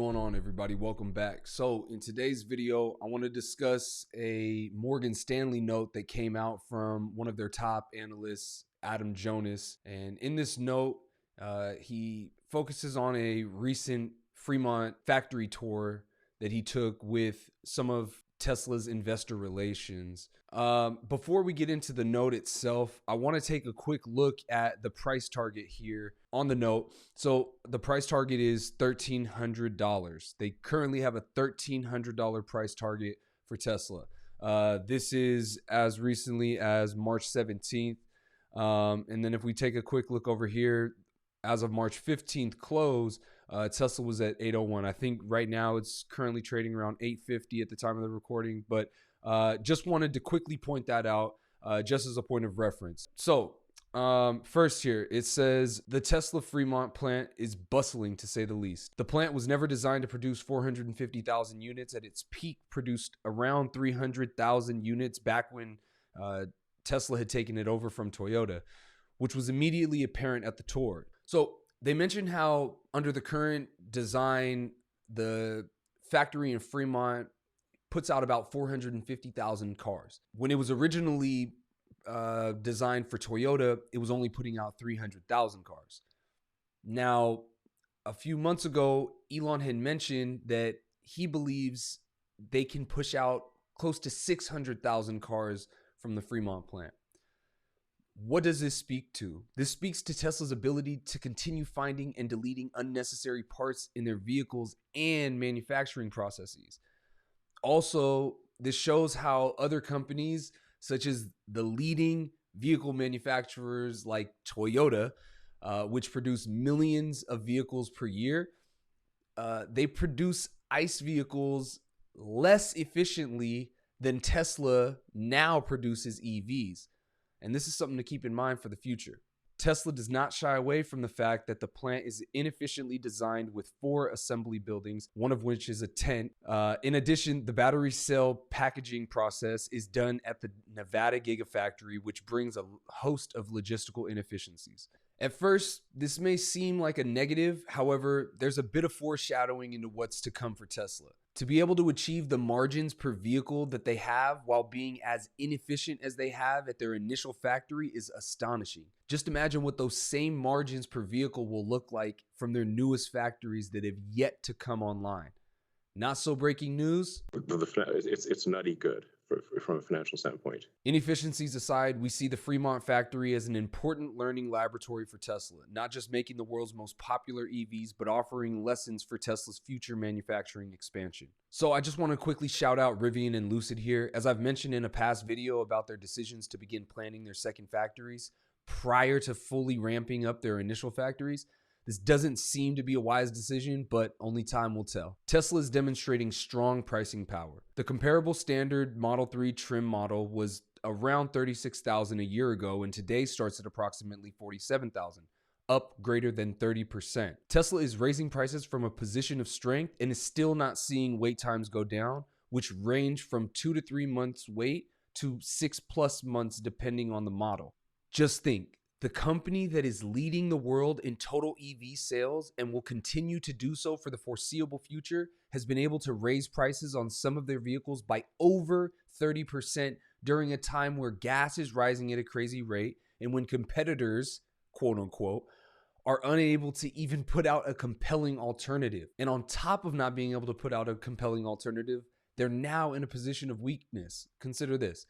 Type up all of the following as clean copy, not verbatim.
going on, everybody? Welcome back. So in today's video, I want to discuss a Morgan Stanley note that came out from one of their top analysts, Jonas. And in this note, he focuses on a recent Fremont factory tour that he took with some of Tesla's investor relations. Before we get into the note itself, I want to take a quick look at the price target here on the note. So the price target is $1,300. They currently have a $1,300 price target for Tesla. This is as recently as March 17th. And then if we take a quick look over here, as of March 15th close, Tesla was at 801. I think right now it's currently trading around 850 at the time of the recording, but just wanted to quickly point that out just as a point of reference. So first here, it says the Tesla Fremont plant is bustling, to say the least. The plant was never designed to produce 450,000 units. At its peak, produced around 300,000 units back when Tesla had taken it over from Toyota, which was immediately apparent at the tour. So they mentioned how under the current design, the factory in Fremont puts out about 450,000 cars. When it was originally designed for Toyota, it was only putting out 300,000 cars. Now, a few months ago, Elon had mentioned that he believes they can push out close to 600,000 cars from the Fremont plant. What does this speak to? This speaks to Tesla's ability to continue finding and deleting unnecessary parts in their vehicles and manufacturing processes. Also, this shows how other companies, such as the leading vehicle manufacturers like Toyota, which produce millions of vehicles per year, they produce ICE vehicles less efficiently than Tesla now produces EVs. And this is something to keep in mind for the future. Tesla does not shy away from the fact that the plant is inefficiently designed with 4 assembly buildings, one of which is a tent. In addition, the battery cell packaging process is done at the Nevada Gigafactory, which brings a host of logistical inefficiencies. At first, this may seem like a negative. However, there's a bit of foreshadowing into what's to come for Tesla. To be able to achieve the margins per vehicle that they have while being as inefficient as they have at their initial factory is astonishing. Just imagine what those same margins per vehicle will look like from their newest factories that have yet to come online. Not so breaking news. It's nutty good from a financial standpoint. Inefficiencies aside, we see the Fremont factory as an important learning laboratory for Tesla, not just making the world's most popular EVs, but offering lessons for Tesla's future manufacturing expansion. So I just want to quickly shout out Rivian and Lucid here. As I've mentioned in a past video about their decisions to begin planning their second factories prior to fully ramping up their initial factories, this doesn't seem to be a wise decision, but only time will tell. Tesla is demonstrating strong pricing power. The comparable standard Model 3 trim model was around $36,000 a year ago, and today starts at approximately $47,000, up greater than 30%. Tesla is raising prices from a position of strength and is still not seeing wait times go down, which range from 2 to 3 months wait to 6+ months depending on the model. Just think. The company that is leading the world in total EV sales and will continue to do so for the foreseeable future has been able to raise prices on some of their vehicles by over 30% during a time where gas is rising at a crazy rate and when competitors, quote unquote, are unable to even put out a compelling alternative. And on top of not being able to put out a compelling alternative, they're now in a position of weakness. Consider this.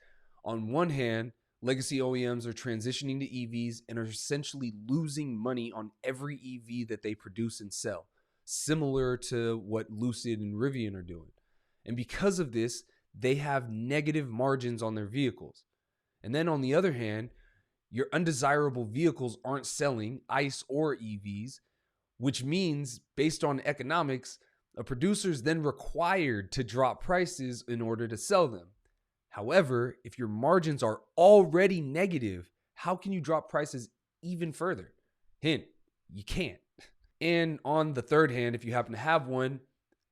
On one hand, legacy OEMs are transitioning to EVs and are essentially losing money on every EV that they produce and sell, similar to what Lucid and Rivian are doing. And because of this, they have negative margins on their vehicles. And then on the other hand, your undesirable vehicles aren't selling, ICE or EVs, which means based on economics, a producer is then required to drop prices in order to sell them. However, if your margins are already negative, how can you drop prices even further? Hint, you can't. And on the third hand, if you happen to have one,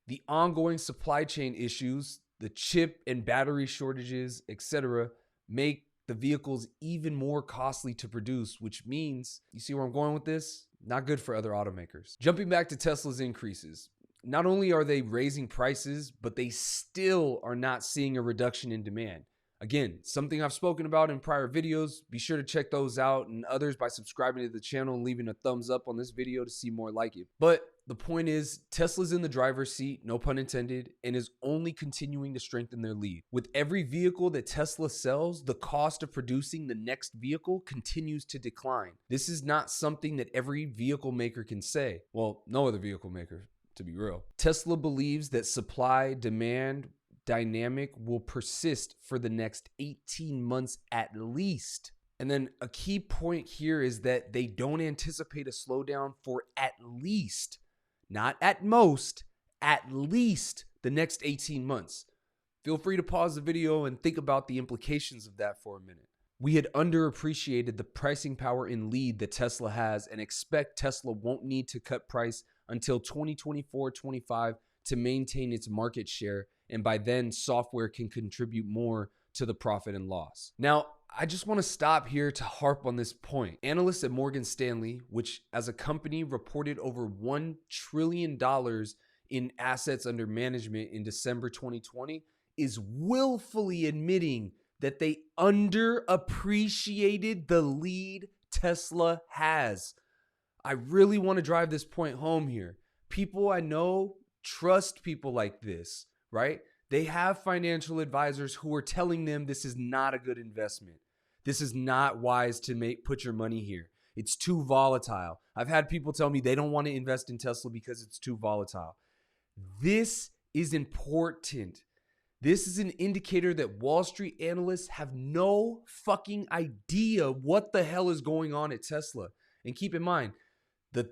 the ongoing supply chain issues, the chip and battery shortages, etc., make the vehicles even more costly to produce, which means, you see where I'm going with this? Not good for other automakers. Jumping back to Tesla's increases. Not only are they raising prices, but they still are not seeing a reduction in demand. Again, something I've spoken about in prior videos. Be sure to check those out and others by subscribing to the channel and leaving a thumbs up on this video to see more like it. But the point is, Tesla's in the driver's seat, no pun intended, and is only continuing to strengthen their lead. With every vehicle that Tesla sells, the cost of producing the next vehicle continues to decline. This is not something that every vehicle maker can say. Well, no other vehicle maker, to be real. Tesla believes that supply-demand dynamic will persist for the next 18 months at least. And then a key point here is that they don't anticipate a slowdown for at least, not at most, at least the next 18 months. Feel free to pause the video and think about the implications of that for a minute. We had underappreciated the pricing power and lead that Tesla has and expect Tesla won't need to cut price until 2024-25 to maintain its market share, and by then software can contribute more to the profit and loss. Now, I just want to stop here to harp on this point. Analysts at Morgan Stanley, which as a company reported over $1 trillion in assets under management in December 2020, is willfully admitting that they underappreciated the lead Tesla has. I really want to drive this point home here. People I know trust people like this, right? They have financial advisors who are telling them this is not a good investment. This is not wise to put your money here. It's too volatile. I've had people tell me they don't want to invest in Tesla because it's too volatile. This is important. This is an indicator that Wall Street analysts have no fucking idea what the hell is going on at Tesla. And keep in mind, the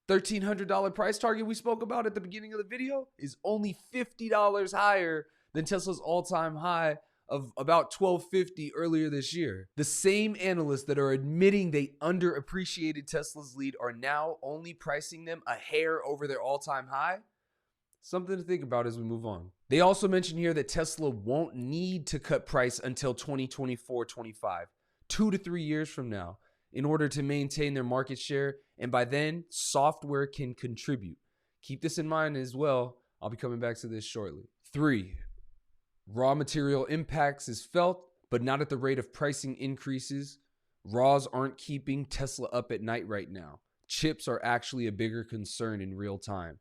$1,300 price target we spoke about at the beginning of the video is only $50 higher than Tesla's all-time high of about $1,250 earlier this year. The same analysts that are admitting they underappreciated Tesla's lead are now only pricing them a hair over their all-time high. Something to think about as we move on. They also mention here that Tesla won't need to cut price until 2024-25, 2 to 3 years from now, in order to maintain their market share, and by then, software can contribute. Keep this in mind as well. I'll be coming back to this shortly. 3, raw material impacts is felt, but not at the rate of pricing increases. Raws aren't keeping Tesla up at night right now. Chips are actually a bigger concern in real time.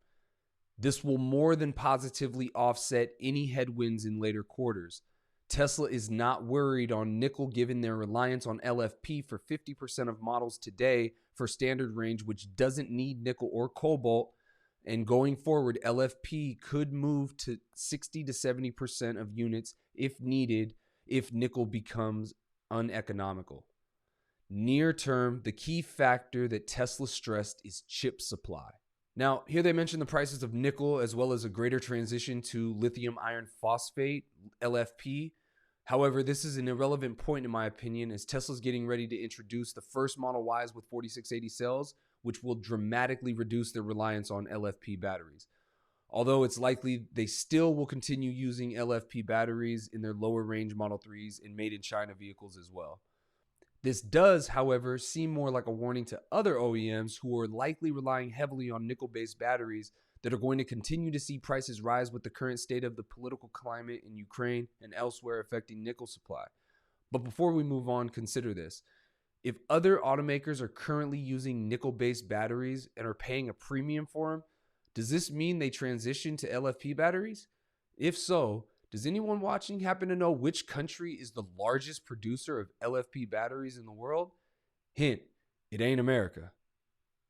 This will more than positively offset any headwinds in later quarters. Tesla is not worried on nickel given their reliance on LFP for 50% of models today for standard range, which doesn't need nickel or cobalt. And going forward, LFP could move to 60 to 70% of units if needed if nickel becomes uneconomical. Near term, the key factor that Tesla stressed is chip supply. Now, here they mention the prices of nickel as well as a greater transition to lithium iron phosphate, LFP. However, this is an irrelevant point in my opinion, as Tesla's getting ready to introduce the first Model Ys with 4680 cells, which will dramatically reduce their reliance on LFP batteries. Although it's likely they still will continue using LFP batteries in their lower range Model 3s and made in China vehicles as well. This does, however, seem more like a warning to other OEMs who are likely relying heavily on nickel-based batteries that are going to continue to see prices rise with the current state of the political climate in Ukraine and elsewhere affecting nickel supply. But before we move on, consider this. If other automakers are currently using nickel-based batteries and are paying a premium for them, does this mean they transition to LFP batteries? If so, does anyone watching happen to know which country is the largest producer of LFP batteries in the world? Hint, it ain't America.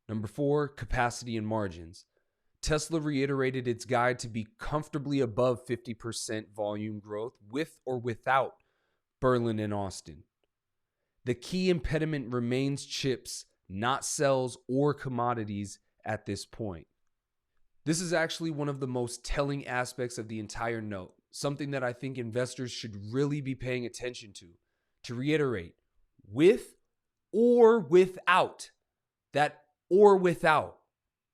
Number 4, capacity and margins. Tesla reiterated its guide to be comfortably above 50% volume growth with or without Berlin and Austin. The key impediment remains chips, not cells or commodities at this point. This is actually one of the most telling aspects of the entire note, something that I think investors should really be paying attention to. To reiterate, with or without, that or without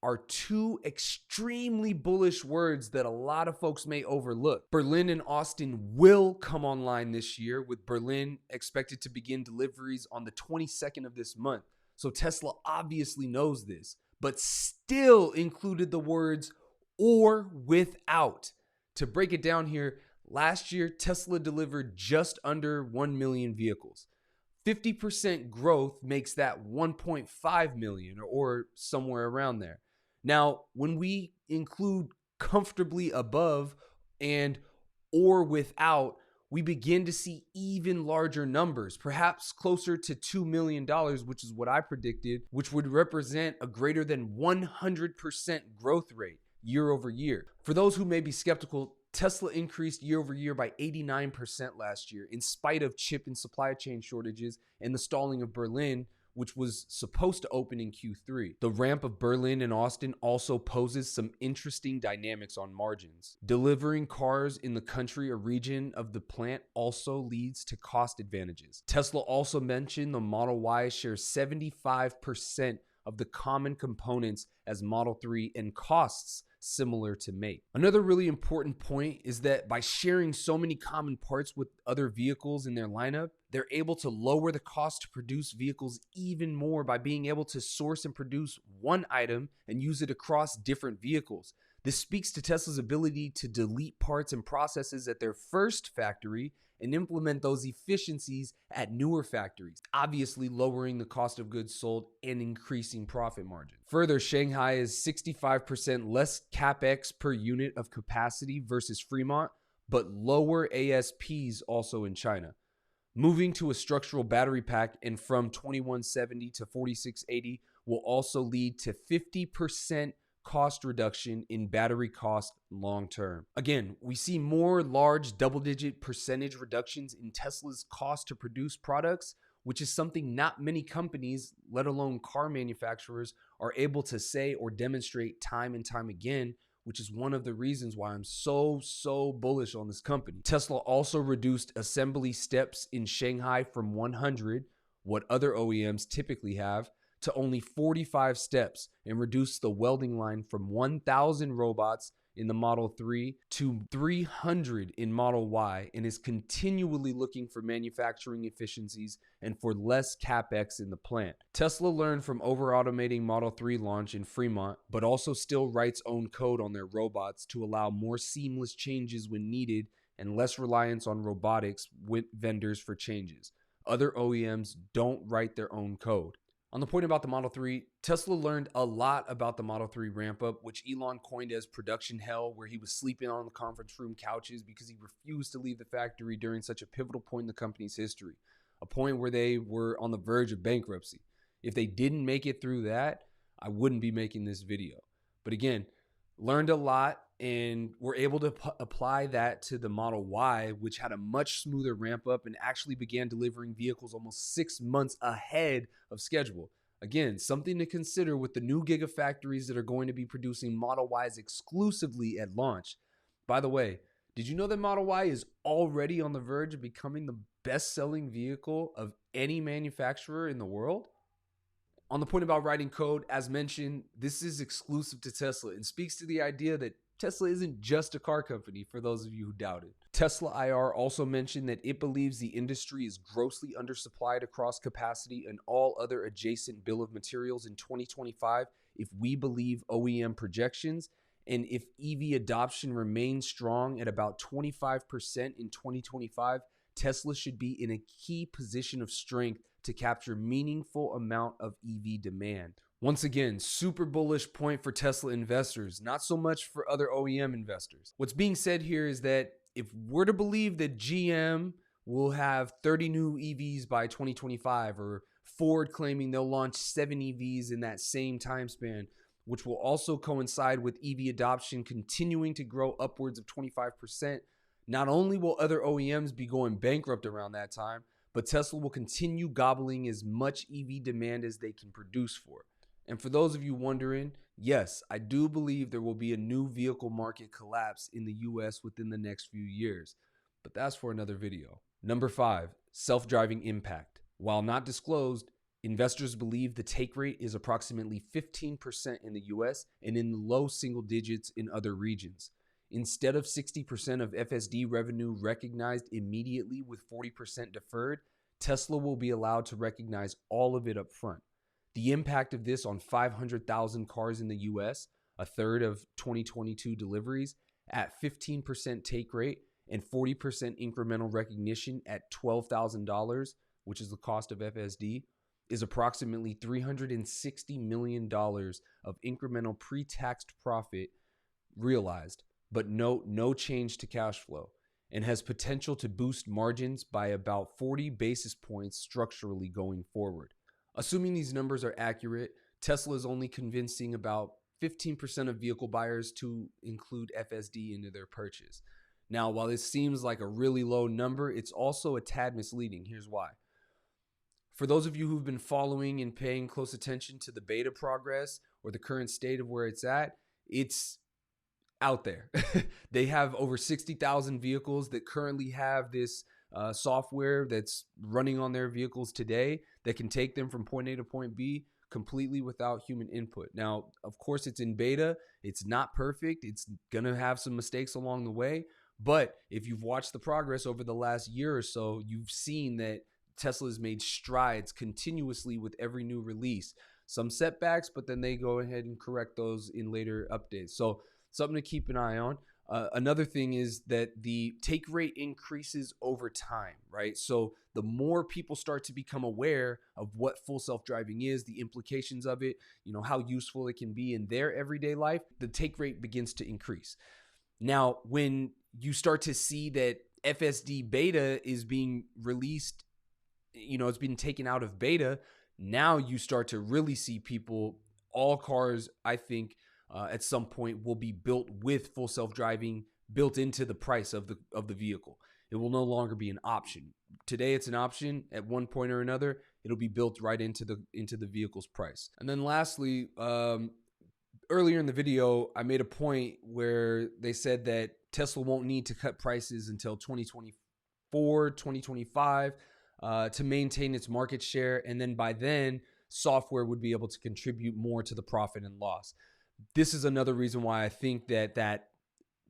are two extremely bullish words that a lot of folks may overlook. Berlin and Austin will come online this year, with Berlin expected to begin deliveries on the 22nd of this month. So Tesla obviously knows this, but still included the words or without. To break it down here, last year, Tesla delivered just under 1 million vehicles. 50% growth makes that 1.5 million or somewhere around there. Now, when we include comfortably above and or without, we begin to see even larger numbers, perhaps closer to $2 million, which is what I predicted, which would represent a greater than 100% growth rate year over year. For those who may be skeptical, Tesla increased year over year by 89% last year, in spite of chip and supply chain shortages and the stalling of Berlin, which was supposed to open in Q3. The ramp of Berlin and Austin also poses some interesting dynamics on margins. Delivering cars in the country or region of the plant also leads to cost advantages. Tesla also mentioned the Model Y shares 75% of the common components as Model 3 and costs similar to make. Another really important point is that by sharing so many common parts with other vehicles in their lineup, they're able to lower the cost to produce vehicles even more by being able to source and produce one item and use it across different vehicles. This speaks to Tesla's ability to delete parts and processes at their first factory and implement those efficiencies at newer factories, obviously lowering the cost of goods sold and increasing profit margin. Further, Shanghai is 65% less capex per unit of capacity versus Fremont, but lower ASPs also in China. Moving to a structural battery pack and from 2170 to 4680 will also lead to 50% cost reduction in battery cost long term. Again, we see more large double-digit percentage reductions in Tesla's cost to produce products, which is something not many companies, let alone car manufacturers, are able to say or demonstrate time and time again, which is one of the reasons why I'm so bullish on this company. Tesla also reduced assembly steps in Shanghai from 100, what other OEMs typically have, to only 45 steps, and reduced the welding line from 1,000 robots in the Model 3 to 300 in Model Y, and is continually looking for manufacturing efficiencies and for less capex in the plant. Tesla learned from over-automating Model 3 launch in Fremont, but also still writes own code on their robots to allow more seamless changes when needed and less reliance on robotics with vendors for changes. Other OEMs don't write their own code. On the point about the Model 3, Tesla learned a lot about the Model 3 ramp up, which Elon coined as production hell, where he was sleeping on the conference room couches because he refused to leave the factory during such a pivotal point in the company's history, a point where they were on the verge of bankruptcy. If they didn't make it through that, I wouldn't be making this video. But again, learned a lot and were able to apply that to the Model Y, which had a much smoother ramp up and actually began delivering vehicles almost 6 months ahead of schedule. Again, something to consider with the new gigafactories that are going to be producing Model Ys exclusively at launch. By the way, did you know that Model Y is already on the verge of becoming the best-selling vehicle of any manufacturer in the world? On the point about writing code, as mentioned, this is exclusive to Tesla and speaks to the idea that Tesla isn't just a car company, for those of you who doubt it. Tesla IR also mentioned that it believes the industry is grossly undersupplied across capacity and all other adjacent bill of materials in 2025 if we believe OEM projections, and if EV adoption remains strong at about 25% in 2025, Tesla should be in a key position of strength to capture meaningful amount of EV demand. Once again, super bullish point for Tesla investors, not so much for other OEM investors. What's being said here is that if we're to believe that GM will have 30 new EVs by 2025, or Ford claiming they'll launch 7 EVs in that same time span, which will also coincide with EV adoption continuing to grow upwards of 25%, not only will other OEMs be going bankrupt around that time, but Tesla will continue gobbling as much EV demand as they can produce for. And for those of you wondering, yes, I do believe there will be a new vehicle market collapse in the US within the next few years, but that's for another video. Number 5, self-driving impact. While not disclosed, investors believe the take rate is approximately 15% in the US and in the low single digits in other regions. Instead of 60% of FSD revenue recognized immediately with 40% deferred, Tesla will be allowed to recognize all of it up front. The impact of this on 500,000 cars in the US, a third of 2022 deliveries at 15% take rate and 40% incremental recognition at $12,000, which is the cost of FSD, is approximately $360 million of incremental pre-taxed profit realized, but no change to cash flow, and has potential to boost margins by about 40 basis points structurally going forward. Assuming these numbers are accurate, Tesla is only convincing about 15% of vehicle buyers to include FSD into their purchase. Now, while this seems like a really low number, it's also a tad misleading. Here's why. For those of you who've been following and paying close attention to the beta progress or the current state of where it's out there. They have over 60,000 vehicles that currently have this software that's running on their vehicles today that can take them from point A to point B completely without human input. Now, of course, it's in beta. It's not perfect. It's going to have some mistakes along the way. But if you've watched the progress over the last year or so, you've seen that Tesla has made strides continuously with every new release. Some setbacks, but then they go ahead and correct those in later updates. So something to keep an eye on. Another thing is that the take rate increases over time, right? So the more people start to become aware of what full self-driving is, the implications of it, how useful it can be in their everyday life, the take rate begins to increase. Now, when you start to see that FSD beta is being released, it's been taken out of beta, now you start to really see people, all cars, I think, at some point will be built with full self-driving built into the price of the vehicle. It will no longer be an option. Today it's an option. At one point or another, it'll be built right into the vehicle's price. And then lastly, earlier in the video, I made a point where they said that Tesla won't need to cut prices until 2024, 2025 to maintain its market share. And then by then, software would be able to contribute more to the profit and loss. This is another reason why I think that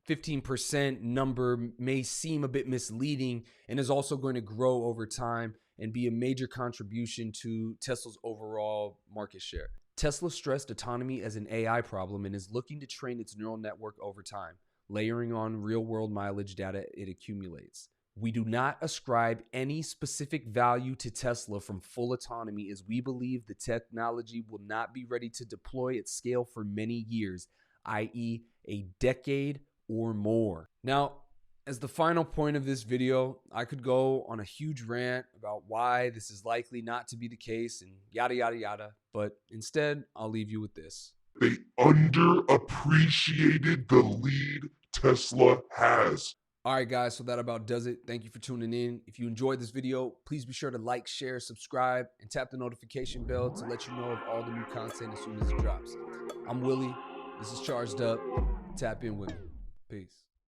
15% number may seem a bit misleading and is also going to grow over time and be a major contribution to Tesla's overall market share. Tesla stressed autonomy as an AI problem and is looking to train its neural network over time, layering on real-world mileage data it accumulates. We do not ascribe any specific value to Tesla from full autonomy, as we believe the technology will not be ready to deploy at scale for many years, i.e. a decade or more. Now, as the final point of this video, I could go on a huge rant about why this is likely not to be the case and yada, yada, yada, but instead, I'll leave you with this. They underappreciated the lead Tesla has. All right, guys, so that about does it. Thank you for tuning in. If you enjoyed this video, please be sure to like, share, subscribe, and tap the notification bell to let you know of all the new content as soon as it drops. I'm Willie. This is Charged Up. Tap in with me. Peace.